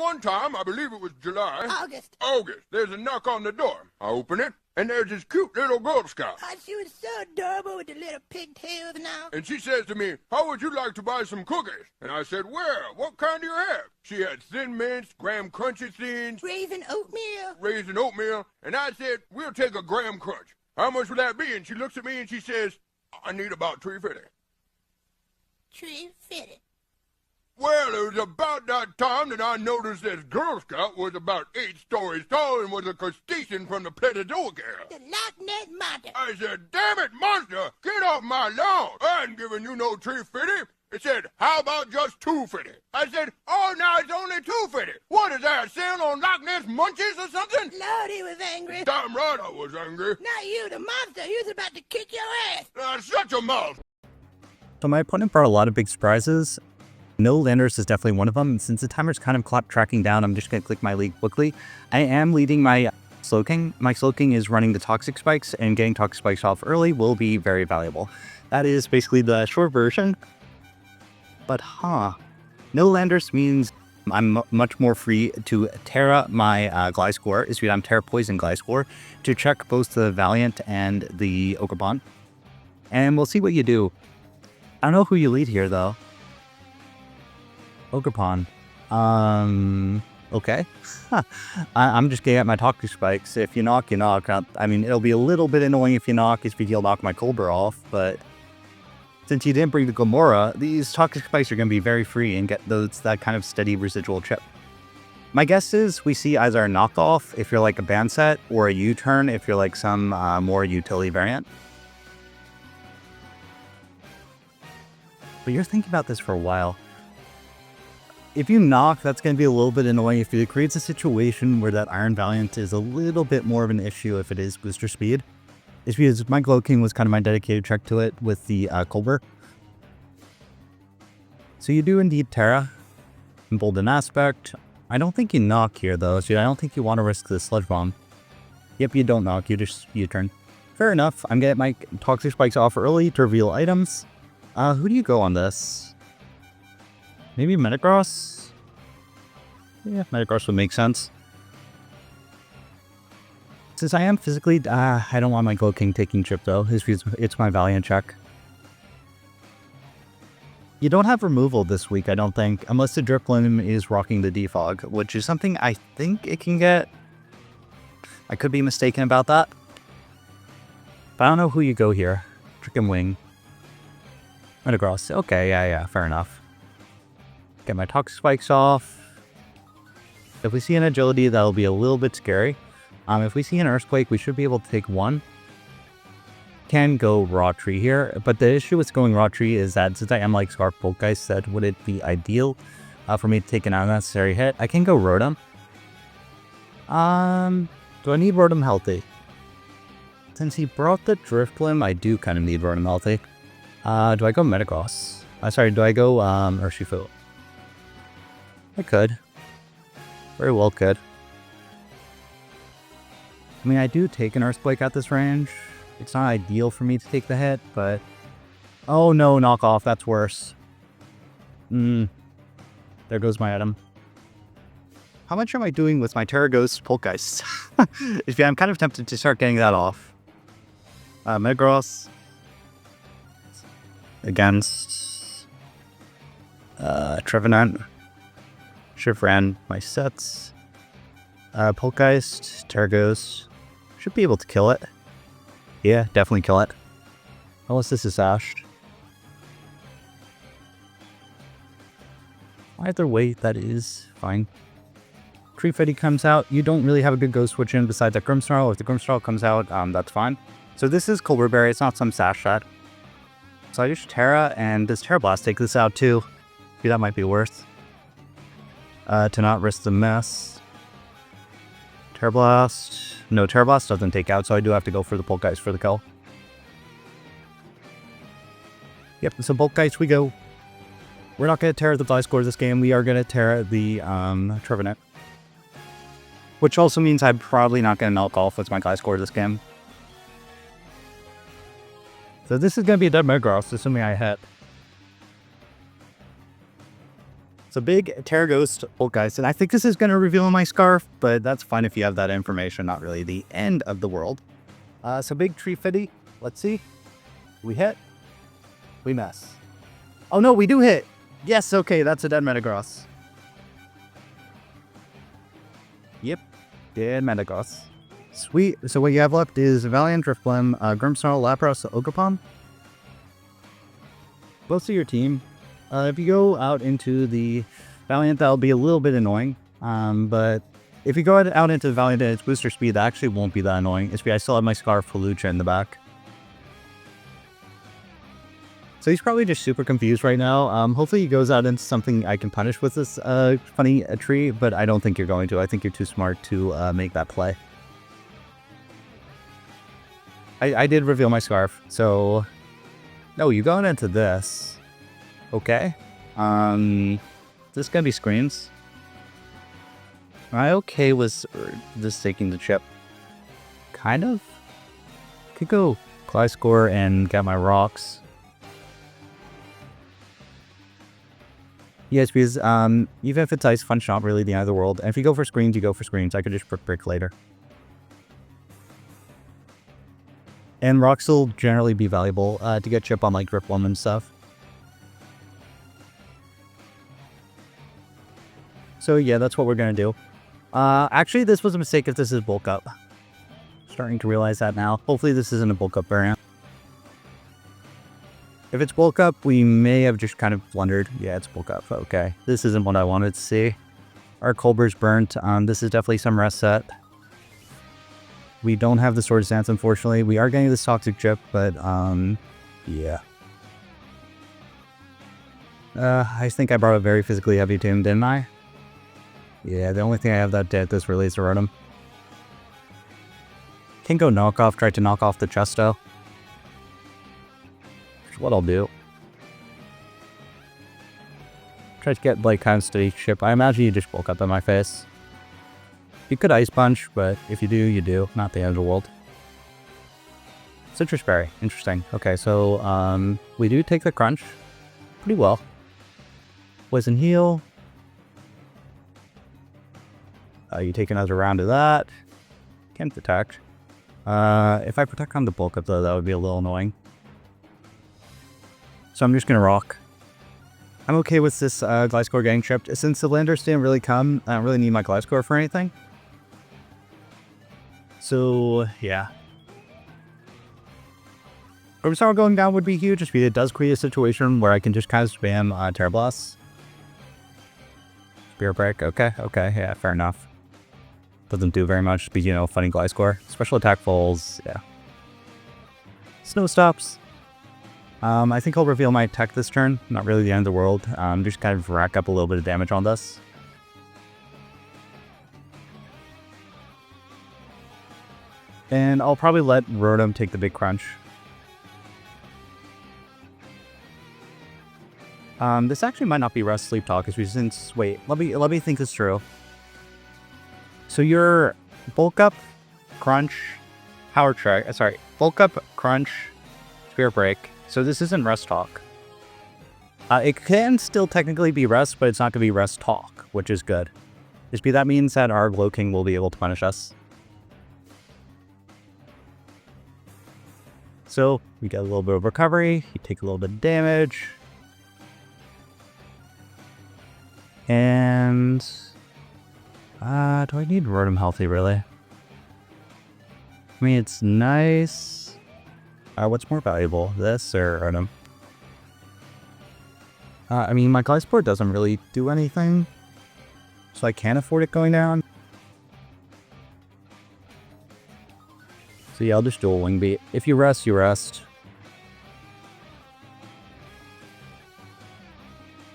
one time, I believe it was July. August. There's a knock on the door. I open it, and there's this cute little Girl Scout. Oh, she was so adorable with the little pigtails now. And she says to me, how would you like to buy some cookies? And I said, well, what kind do you have? She had Thin Mints, Graham Crunchy Thins. Raisin oatmeal. And I said, we'll take a Graham Crunch. How much would that be? And she looks at me and she says, I need about $3.50. $3.50. Well, it was about that time that I noticed this Girl Scout was about 8 stories tall and was a crustacean from the Plesiosaurus era. The Loch Ness Monster. I said, damn it, monster, get off my lawn. I ain't giving you no $3.50. It said, how about just $2.50? I said, oh, now it's only $2.50. What is that, a sale on Loch Ness Munchies or something? Lord, he was angry. Damn right I was angry. Not you, the monster. He was about to kick your ass. Shut your mouth. So my opponent brought a lot of big surprises. No Landers is definitely one of them. And since the timer's kind of tracking down, I'm just going to click my league quickly. I am leading my Slowking. My Slowking is running the Toxic Spikes, and getting Toxic Spikes off early will be very valuable. That is basically the short version. But no Landers means I'm much more free to Terra my Gliscor, is I'm Terra Poison Gliscor, to check both the Valiant and the Ogerpon. And we'll see what you do. I don't know who you lead here, though. Ogerpon. Okay. I'm just getting at my Toxic Spikes. If you knock, you knock. I mean, it'll be a little bit annoying if you knock, if you'll knock my Colbur off, but since you didn't bring the Gomora, these Toxic Spikes are going to be very free and get that kind of steady residual chip. My guess is we see either a knockoff if you're like a band set, or a U-turn if you're like some more utility variant. But you're thinking about this for a while. If you knock, that's going to be a little bit annoying. If it creates a situation where that Iron Valiant is a little bit more of an issue if it is booster speed. It's because my Glowking was kind of my dedicated check to it with the Colbur. So you do indeed Terra. Embolden Aspect. I don't think you knock here though, so I don't think you want to risk the Sludge Bomb. Yep, you don't knock, you just U-turn. Fair enough, I'm getting my Toxic Spikes off early to reveal items. Who do you go on this? Maybe Metagross? Yeah, Metagross would make sense. Since I am physically, I don't want my Glowking taking chip though. It's my Valiant check. You don't have removal this week, I don't think, unless the Drifloon is rocking the Defog, which is something I think it can get. I could be mistaken about that. But I don't know who you go here. Chicken Wing. Metagross. Okay, yeah, fair enough. Get my Toxic Spikes off. If we see an Agility, that'll be a little bit scary. If we see an Earthquake, we should be able to take one. Can go Raw Tree here, but the issue with going Raw Tree is that since I am like Scarf Poltergeist said, would it be ideal for me to take an unnecessary hit? I can go Rotom. Do I need Rotom healthy? Since he brought the Drifloon, I do kind of need Rotom healthy. Do I go Metagross? Do I go Urshifu? I could. Very well could. I mean, I do take an Earthquake at this range. It's not ideal for me to take the hit, but... Oh no, knockoff, that's worse. There goes my item. How much am I doing with my Terra Ghost Poltergeist? I'm kind of tempted to start getting that off. Metagross. Against... Trevenant. Should've ran my sets. Poltergeist, Terra Ghost. Should be able to kill it. Yeah, definitely kill it. Unless this is Ashed. Either way, that is fine. Trevenant comes out. You don't really have a good Ghost Switch in besides that Grimmsnarl. If the Grimmsnarl comes out, that's fine. So this is Colbur Berry. It's not some Sash shot. So I just Terra, and does Terra Blast take this out too? Maybe that might be worth. To not risk the mess. Terra Blast. No, Terra Blast doesn't take out, so I do have to go for the Poltergeist for the kill. Yep, so Poltergeist we go. We're not going to Terra the Gliscor this game. We are going to Terra the Trevenant. Which also means I'm probably not going to knock off with my Gliscor this game. So this is going to be a dead Metagross, assuming I hit. So big Terra Ghost Poltergeist, and I think this is going to reveal my Scarf, but that's fine if you have that information, not really the end of the world. So big Trevenant, let's see. We hit. We miss. Oh no, we do hit. Yes, okay, that's a dead Metagross. Yep, dead Metagross. Sweet. So what you have left is Valiant, Drifblim, Grimmsnarl, Lapras, Ogerpon. Most of your team. If you go out into the Valiant, that'll be a little bit annoying. But if you go out into the Valiant and its booster speed, that actually won't be that annoying. It's because I still have my Scarf Lucha in the back. So he's probably just super confused right now. Hopefully he goes out into something I can punish with this funny tree, but I don't think you're going to. I think you're too smart to make that play. I did reveal my Scarf, so... No, you're going into this. Okay. This gonna be screens. Am I okay with this taking the chip? Kind of. Could go Gliscor and get my rocks. Yes, because even if it's Ice Punch, not really the end of the world. And if you go for screens, you go for screens. I could just brick later. And rocks will generally be valuable to get chip on like Drifblim and stuff. So yeah, that's what we're going to do. Actually, this was a mistake if this is bulk up. Starting to realize that now. Hopefully this isn't a bulk up variant. If it's bulk up, we may have just kind of blundered. Yeah, it's bulk up. Okay. This isn't what I wanted to see. Our Colber's burnt. This is definitely some rest set. We don't have the Swords Dance, unfortunately. We are getting this Toxic Chip, but, yeah. I think I brought a very physically heavy team, didn't I? Yeah, the only thing I have that did this really is to Rotom. Can go knockoff, try to knock off the Chesto. Which is what I'll do. Try to get, like, kind of steady chip. I imagine you just bulk up in my face. You could Ice Punch, but if you do, you do. Not the end of the world. Citrus Berry. Interesting. Okay, so, we do take the Crunch. Pretty well. Poison Heal. You take another round of that. Can protect. If I protect on the bulk up though, that would be a little annoying. So I'm just gonna rock. I'm okay with this Gliscor getting tripped. Since the Landers didn't really come, I don't really need my Gliscor for anything. So yeah. Grimmsnarl going down would be huge, just because it does create a situation where I can just kind of spam Terra Blast. Spear Break, okay, yeah, fair enough. Doesn't do very much, but you know, funny Gliscor. Special attack falls, yeah. Snow Stops. I think I'll reveal my tech this turn. Not really the end of the world. Just kind of rack up a little bit of damage on this. And I'll probably let Rotom take the big crunch. This actually might not be Rest Sleep Talk, since wait, let me think this through. So your bulk up, crunch, power track. Sorry, bulk up, crunch, spear break. So this isn't Rest Talk. It can still technically be Rest, but it's not going to be Rest Talk, which is good. Just that means that our Glow King will be able to punish us. So we get a little bit of recovery. You take a little bit of damage. And do I need Rotom healthy, really? I mean, it's nice. What's more valuable, this or Rotom? I mean, my Gliscor doesn't really do anything, so I can't afford it going down. So yeah, I'll just dual Wing Beat. If you rest, you rest.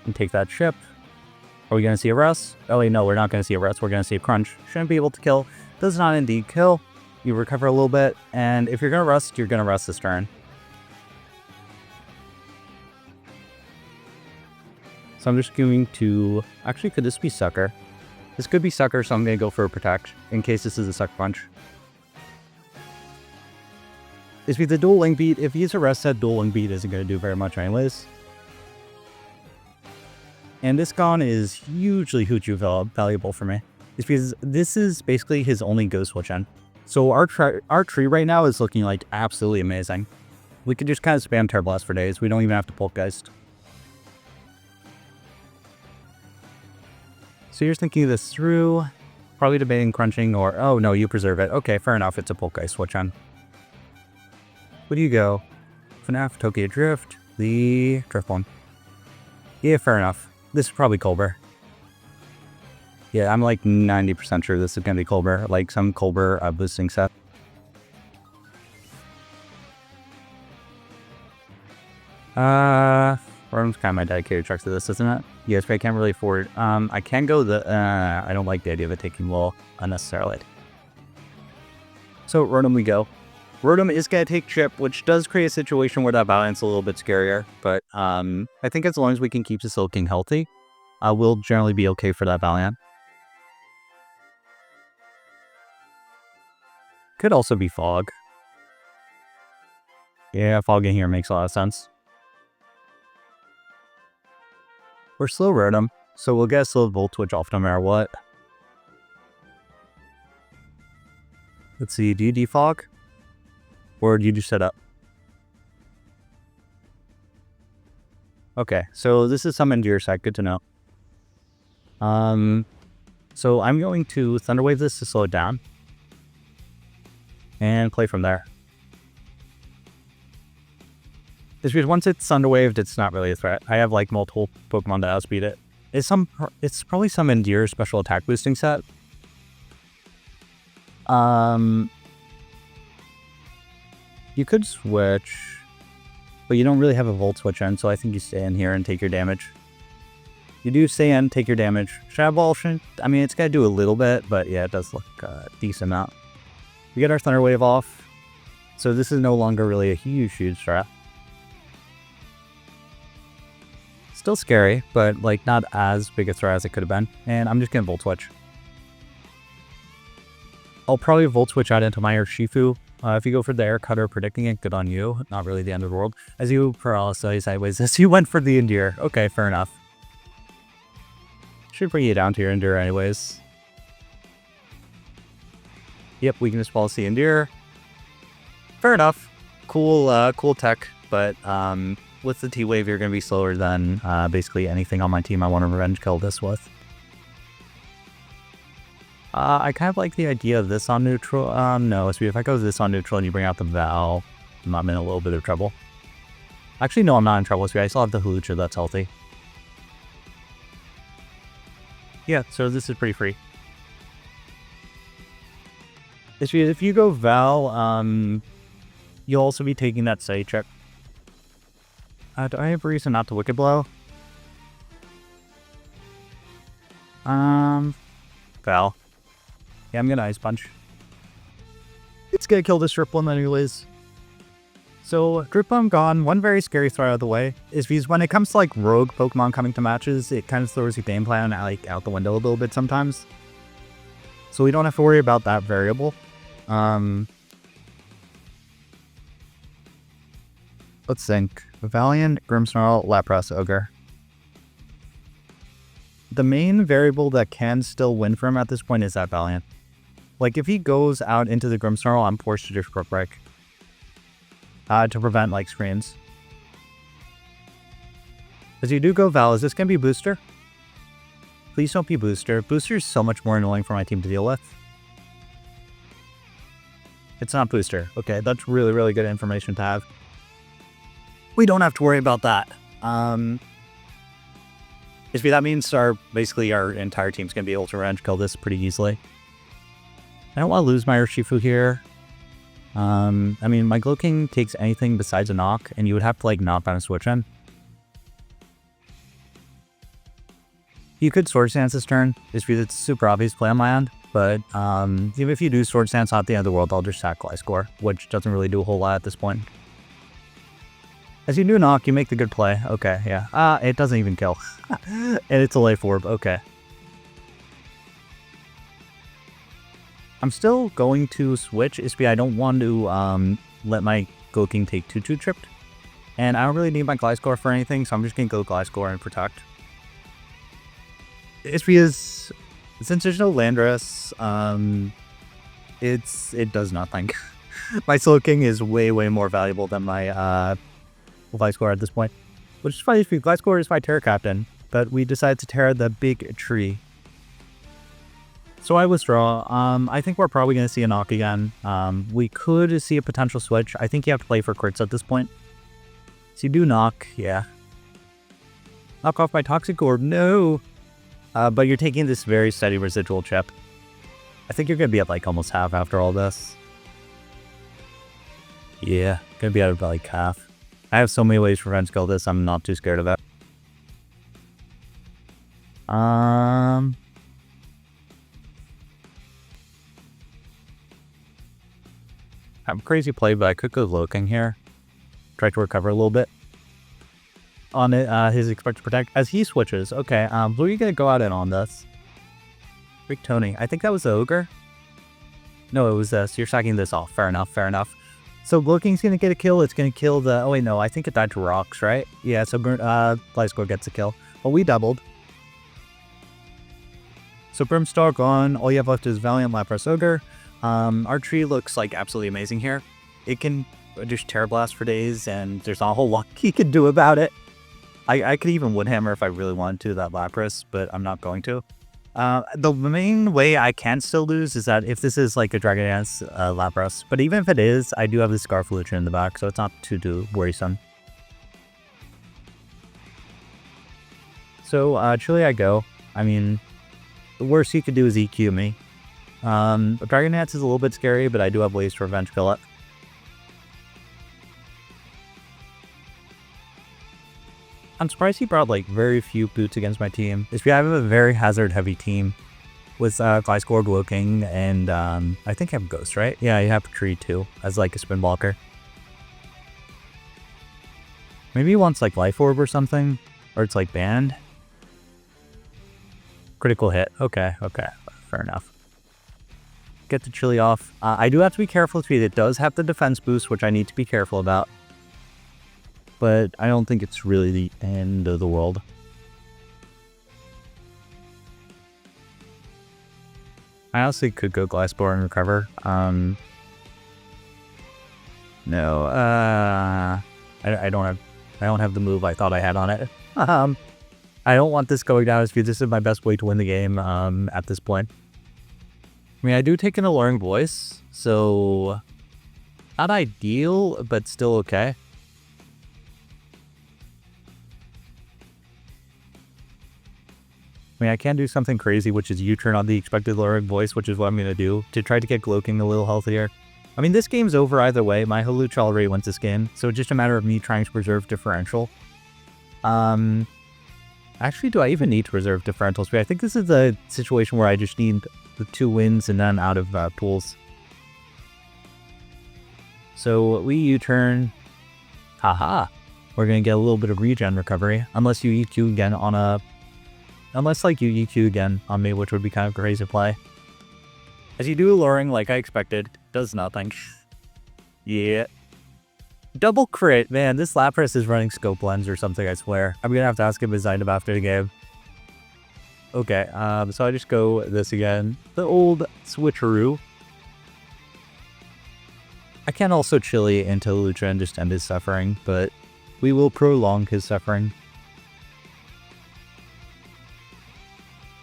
And take that chip. Are we going to see a rest? Oh wait, no, we're not going to see a rest. We're going to see a crunch. Shouldn't be able to kill. Does not indeed kill. You recover a little bit. And if you're going to rest, you're going to rest this turn. So I'm just going to... Actually, could this be Sucker? This could be Sucker, so I'm going to go for a Protect. In case this is a Sucker Punch. It's with the dual Wing Beat. If he's a rest set, dual Wing Beat isn't going to do very much anyways. And this Gone is hugely valuable for me. It's because this is basically his only Ghost Switch in. So our tree right now is looking like absolutely amazing. We could just kind of spam Terra Blast for days. We don't even have to Poltergeist. So you're thinking this through, probably debating crunching or, oh no, you preserve it. Okay, fair enough, it's a Poltergeist switch on. Where do you go? FNAF, Tokyo Drift, the Drift one. Yeah, fair enough. This is probably Colbur. Yeah, I'm like 90% sure this is going to be Colbur, like some Colbur boosting set. Rotom's kind of my dedicated truck to this, isn't it? Yes, but I can't really afford. I can go I don't like the idea of it taking Wool unnecessarily. So Rotom we go. Rotom is going to take Chip, which does create a situation where that balance is a little bit scarier. But I think as long as we can keep the Silking healthy, we'll generally be okay for that Valiant. Could also be Fog. Yeah, Fog in here makes a lot of sense. We're slow Rotom, so we'll get a slow Volt Switch off no matter what. Let's see, do you defog? Or do you just set up? Okay, so this is some Endure side, good to know. So I'm going to Thunder Wave this to slow it down. And play from there. It's because once it's Thunder Waved, it's not really a threat. I have like multiple Pokemon that outspeed it. It's probably some Endure special attack boosting set. You could switch, but you don't really have a Volt Switch in, so I think you stay in here and take your damage. You do stay in, take your damage. Shadow Ball, I mean, it's gonna do a little bit, but yeah, it does look a decent amount. We get our Thunder Wave off, so this is no longer really a huge threat. Still scary, but like not as big a threat as it could have been. And I'm just gonna Volt Switch. I'll probably Volt Switch out into my Urshifu. If you go for the Air Cutter, predicting it, good on you. Not really the end of the world. As you paralyze sideways, as you went for the Endure. Okay, fair enough. Should bring you down to your Endure anyways. Yep, we can just policy Endure. Fair enough. Cool, cool tech, but with the T-Wave, you're going to be slower than basically anything on my team I want to revenge kill this with. I kind of like the idea of this on neutral. No, if I go this on neutral and you bring out the Val, I'm in a little bit of trouble. Actually, no, I'm not in trouble. I still have the Hulucha that's healthy. Yeah, so this is pretty free. If you go Val, you'll also be taking that Say check. Do I have a reason not to Wicked Blow? Val. Yeah, I'm gonna Ice Punch. It's gonna kill this Drip Bomb anyways. So, Drip Bomb gone. One very scary throw out of the way is because when it comes to like rogue Pokemon coming to matches, it kind of throws your game plan out the window a little bit sometimes. So we don't have to worry about that variable. Let's think. Valiant, Grimmsnarl, Lapras, Ogre. The main variable that can still win for him at this point is that Valiant. Like, if he goes out into the Grimmsnarl, I'm forced to just Quick Break. To prevent, like, screens. As you do go Val, is this going to be Booster? Please don't be Booster. Booster is so much more annoying for my team to deal with. It's not Booster. Okay, that's really, really good information to have. We don't have to worry about that. That means basically our entire team's going to be able to range kill this pretty easily. I don't want to lose my Urshifu here. I mean, my Gloking takes anything besides a knock, and you would have to like knock on a switch in. You could Sword Stance this turn, just because it's super obvious play on my end. But even if you do Sword Stance, not the end of the world, I'll just sack Gliscor, which doesn't really do a whole lot at this point. As you do knock, you make the good play. Okay, yeah. It doesn't even kill. And it's a Life Orb. Okay. I'm still going to switch. I don't want to let my Gloking take 2-2 tripped. And I don't really need my Gliscor for anything, so I'm just going to go Gliscor and Protect. It's because since there's no Landorus, it does nothing. My Slowking is way more valuable than my Gliscor at this point. Which is funny because Gliscor is my Terra Captain, but we decided to tear the big tree. So I withdraw. I think we're probably going to see a knock again. We could see a potential switch. I think you have to play for crits at this point. So you do knock, yeah. Knock off my Toxic Orb, no! But you're taking this very steady residual chip. I think you're going to be at like almost half after all this. Yeah, going to be at about like half. I have so many ways to revenge kill this, I'm not too scared of it. I'm a crazy play, but I could go Loking here. Try to recover a little bit. On it, his Expect to Protect. As he switches, okay, who are you going to go out in on this? Big Tony. I think that was the Ogre. No, it was this. You're sacking this off. Fair enough, fair enough. So Loking's going to get a kill. It's going to kill the... Oh, wait, no. I think it died to rocks, right? Yeah, so Gliscor gets a kill. Well, we doubled. So Brimstar gone. All you have left is Valiant, Lapras, Ogre. Our tree looks like absolutely amazing here. It can just Terra Blast for days, and there's not a whole lot he can do about it. I could even Woodhammer if I really wanted to, that Lapras, but I'm not going to. The main way I can still lose is that if this is like a Dragon Dance Lapras, but even if it is, I do have the Scarflution in the back, so it's not too worrisome. So, Chile I go. I mean, the worst he could do is EQ me. Dragon Dance is a little bit scary, but I do have ways to revenge kill it. I'm surprised he brought like very few boots against my team. It's because I have a very hazard heavy team with Gliscor, Woking, and I think I have Ghost, right? Yeah, you have Tree too as like a spin blocker. Maybe he wants like Life Orb or something, or it's like banned. Critical hit. Okay, fair enough. Get the Chili off. I do have to be careful because it does have the defense boost, which I need to be careful about. But I don't think it's really the end of the world. I honestly could go Gliscor and recover. No, I don't have the move I thought I had on it. I don't want this going down as because this is my best way to win the game at this point. I mean, I do take an alluring voice, so not ideal, but still okay. I mean, I can do something crazy, which is U-turn on the expected alluring voice, which is what I'm going to do to try to get Gloking a little healthier. I mean, this game's over either way. My Hawlucha already wins this game, so it's just a matter of me trying to preserve differential. Actually, do I even need to preserve differential speed? I think this is a situation where I just need the 2 wins and then out of pools. So we U-turn. Haha. We're going to get a little bit of regen recovery, unless you EQ again on a... Unless, like, you EQ again on me, which would be kind of crazy play. As you do alluring, like I expected, does nothing. Yeah. Double crit, man, this Lapras is running Scope Lens or something, I swear. I'm gonna have to ask him his item after the game. Okay, so I just go this again. The old switcheroo. I can also Chili into Lucha and just end his suffering, but we will prolong his suffering.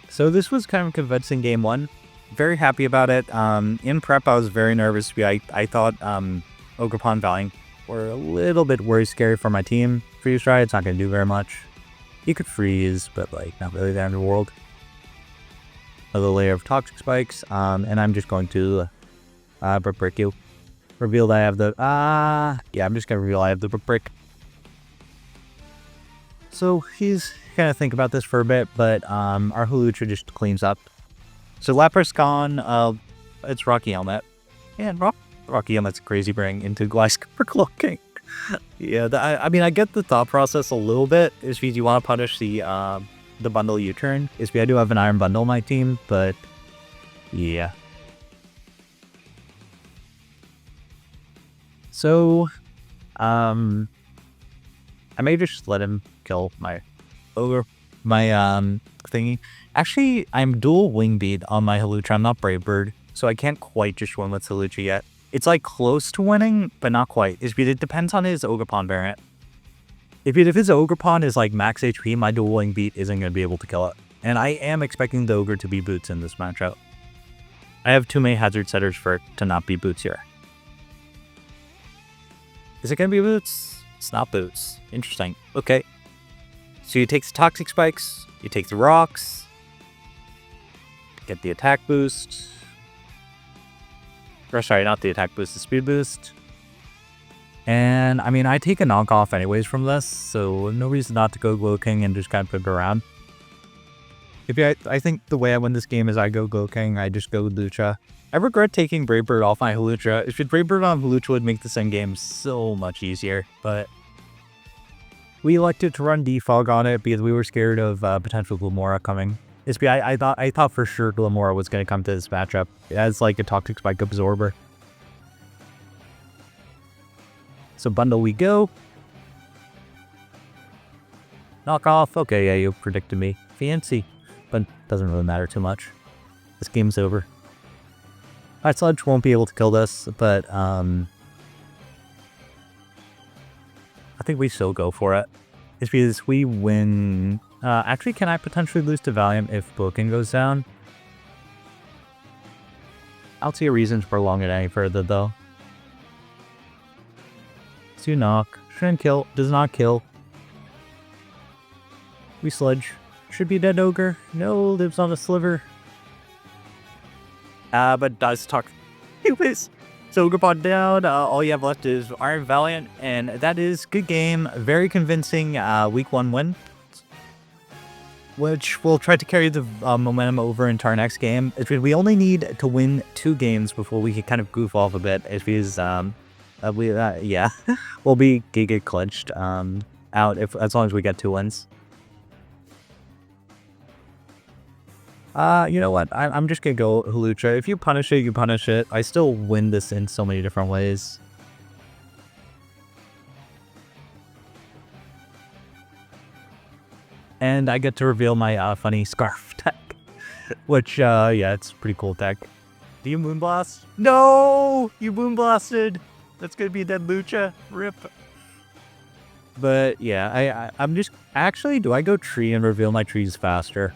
So this was kind of convincing game 1. Very happy about it. In prep, I was very nervous. I thought Ogerpon Valiant were a little bit worried scary for my team. Freeze Dry, it's not going to do very much. You could freeze, but like not really the end of the world. Another layer of Toxic Spikes, and I'm just going to Brick you. Reveal that I have the... yeah, I'm just going to reveal I have the Brick. So he's going to think about this for a bit, but our Hawlucha just cleans up. So Lapras gone, it's Rocky Helmet. And Rocky Helmet's a crazy bring into Gliscor Cloaking. Yeah, I mean, I get the thought process a little bit. It's because you want to punish the bundle U-turn. It's because I do have an Iron Bundle on my team, but yeah. So, I may just let him kill my Ogre. my thingy. Actually, I'm dual wing beat on my Hawlucha. I'm not Brave Bird, so I can't quite just win with Hawlucha yet. It's like close to winning, but not quite. It depends on his Ogerpon variant. If his Ogerpon is like max HP, my dual wing beat isn't going to be able to kill it. And I am expecting the Ogre to be Boots in this matchup. I have too many hazard setters for it to not be Boots here. Is it going to be Boots? It's not Boots. Interesting. Okay. So you take the Toxic Spikes, you take the Rocks, get the attack boost. Or sorry, not the attack boost, the speed boost. And I mean, I take a knockoff anyways from this, so no reason not to go Glow King and just kind of put it around. I think the way I win this game is I go Glow King, I just go Lucha. I regret taking Brave Bird off my Hawlucha. If Brave Bird on Hawlucha would make this endgame so much easier, but we elected to run Defog on it because we were scared of potential Glamora coming. I thought for sure Glamora was going to come to this matchup as like a Toxic Spike Absorber. So bundle we go. Knock off. Okay, yeah, you predicted me. Fancy. But doesn't really matter too much. This game's over. Alright, Sludge won't be able to kill this, but I think we still go for it. It's because we win. Actually, can I potentially lose to Valiant if Boken goes down? I don't see a reason to prolong it any further, though. So you knock. Shouldn't kill. Does not kill. We Sludge. Should be dead Ogre. No, lives on a sliver. But does talk. Anyways, so Ogerpon down. All you have left is Iron Valiant, and that is good game. Very convincing week 1 win, which will try to carry the momentum over into our next game. We only need to win 2 games before we can kind of goof off a bit. It's because yeah, we'll be Giga clutched out as long as we get 2 wins. You know what? I'm just gonna go Hawlucha. If you punish it, you punish it. I still win this in so many different ways. And I get to reveal my funny Scarf tech. Which, yeah, it's pretty cool tech. Do you Moonblast? No! You Moonblasted! That's gonna be a dead Lucha. Rip. But, yeah, I'm just... Actually, do I go Tree and reveal my trees faster?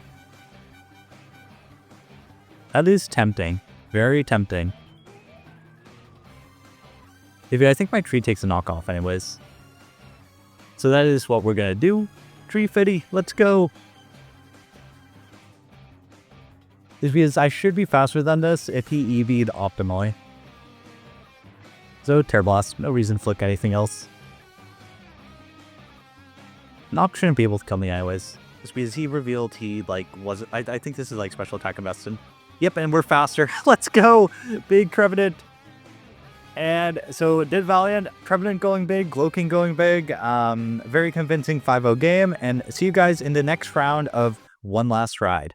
That is tempting. Very tempting. I think my Tree takes a knockoff anyways. So that is what we're gonna do. Tree Fitty, let's go! Is because I should be faster than this if he EV'd optimally. So, Terror Blast, no reason to flick anything else. Nock shouldn't be able to kill me anyways. It's because he revealed he, like, wasn't... I think this is, like, special attack invested. Yep, and we're faster. Let's go! Big Trevenant. And so, did Valiant, Trevenant going big, Glow King going big. Very convincing 5-0 game. And see you guys in the next round of One Last Ride.